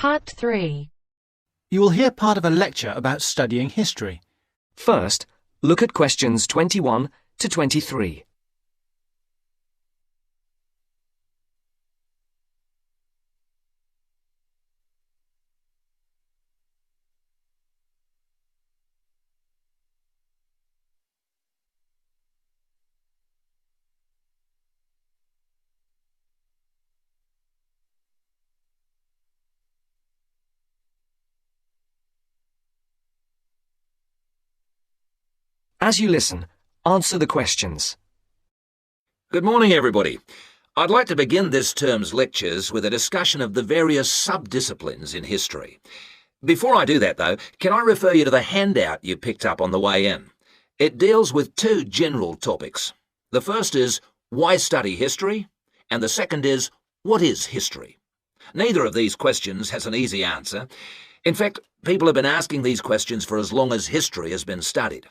Part 3. You will hear part of a lecture about studying history. First, look at questions 21 to 23. As you listen, answer the questions. Good morning, everybody. I'd like to begin this term's lectures with a discussion of the various sub-disciplines in history. Before I do that, though, can I refer you to the handout you picked up on the way in? It deals with two general topics. The first is, why study history? And the second is, what is history? Neither of these questions has an easy answer. In fact, people have been asking these questions for as long as history has been studied.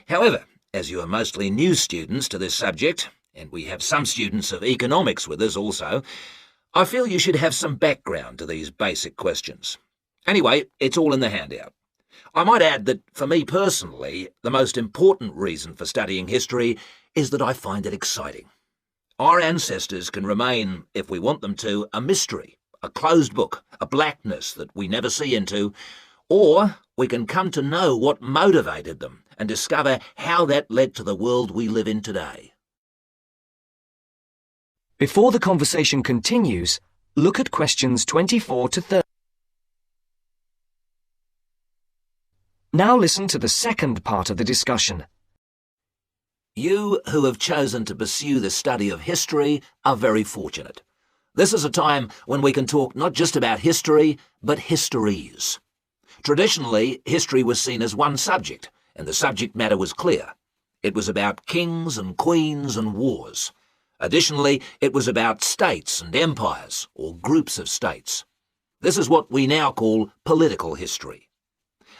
However, as you are mostly new students to this subject, and we have some students of economics with us also, I feel you should have some background to these basic questions. Anyway, it's all in the handout. I might add that, for me personally, the most important reason for studying history is that I find it exciting. Our ancestors can remain, if we want them to, a mystery, a closed book, a blackness that we never see into, or we can come to know what motivated them and discover how that led to the world we live in today. Before the conversation continues, look at questions 24 to 30. Now listen to the second part of the discussion. You who have chosen to pursue the study of history are very fortunate. This is a time when we can talk not just about history, but histories. Traditionally, history was seen as one subject, and the subject matter was clear. It was about kings and queens and wars. Additionally, it was about states and empires, or groups of states. This is what we now call political history.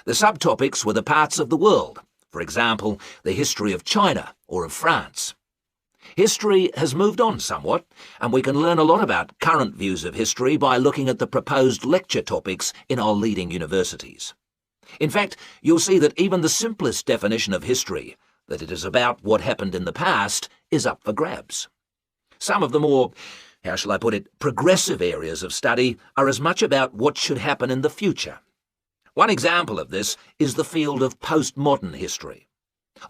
The subtopics were the parts of the world, for example, the history of China or of France. History has moved on somewhat, and we can learn a lot about current views of history by looking at the proposed lecture topics in our leading universities. In fact, you'll see that even the simplest definition of history, that it is about what happened in the past, is up for grabs. Some of the more, how shall I put it, progressive areas of study are as much about what should happen in the future. One example of this is the field of postmodern history.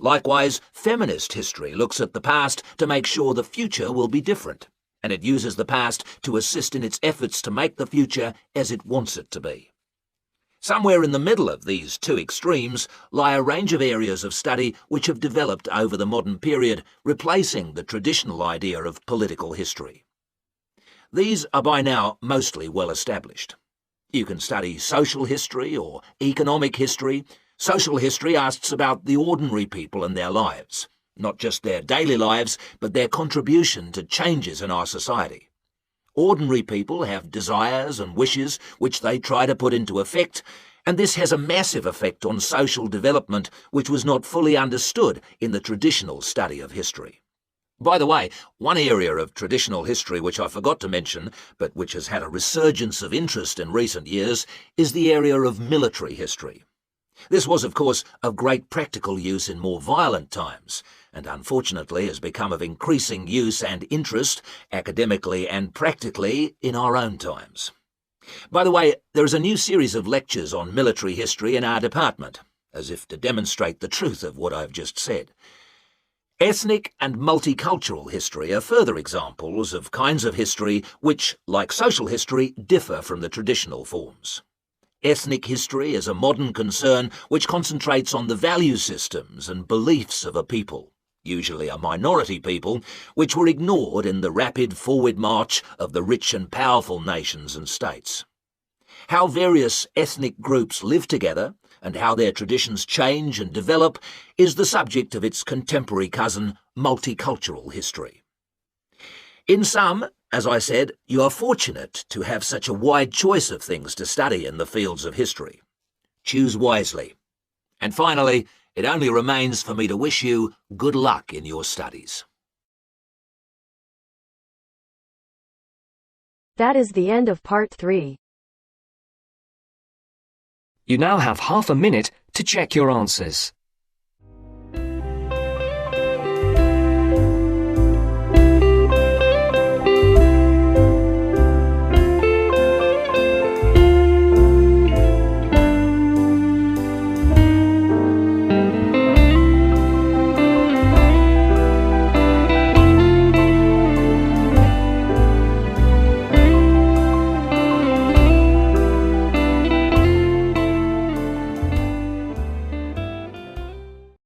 Likewise, feminist history looks at the past to make sure the future will be different, and it uses the past to assist in its efforts to make the future as it wants it to be. Somewhere in the middle of these two extremes lie a range of areas of study which have developed over the modern period, replacing the traditional idea of political history. These are by now mostly well established. You can study social history or economic history. Social history asks about the ordinary people and their lives, not just their daily lives, but their contribution to changes in our society. Ordinary people have desires and wishes which they try to put into effect, and this has a massive effect on social development which was not fully understood in the traditional study of history. By the way, one area of traditional history which I forgot to mention, but which has had a resurgence of interest in recent years, is the area of military history. This was, of course, of great practical use in more violent times, and unfortunately has become of increasing use and interest, academically and practically, in our own times. By the way, there is a new series of lectures on military history in our department, as if to demonstrate the truth of what I've just said. Ethnic and multicultural history are further examples of kinds of history which, like social history, differ from the traditional forms. Ethnic history is a modern concern which concentrates on the value systems and beliefs of a people, usually a minority people, which were ignored in the rapid forward march of the rich and powerful nations and states. How various ethnic groups live together and how their traditions change and develop is the subject of its contemporary cousin, multicultural history. In sum, as I said, you are fortunate to have such a wide choice of things to study in the fields of history. Choose wisely. And finally, it only remains for me to wish you good luck in your studies. That is the end of Part 3. You now have half a minute to check your answers.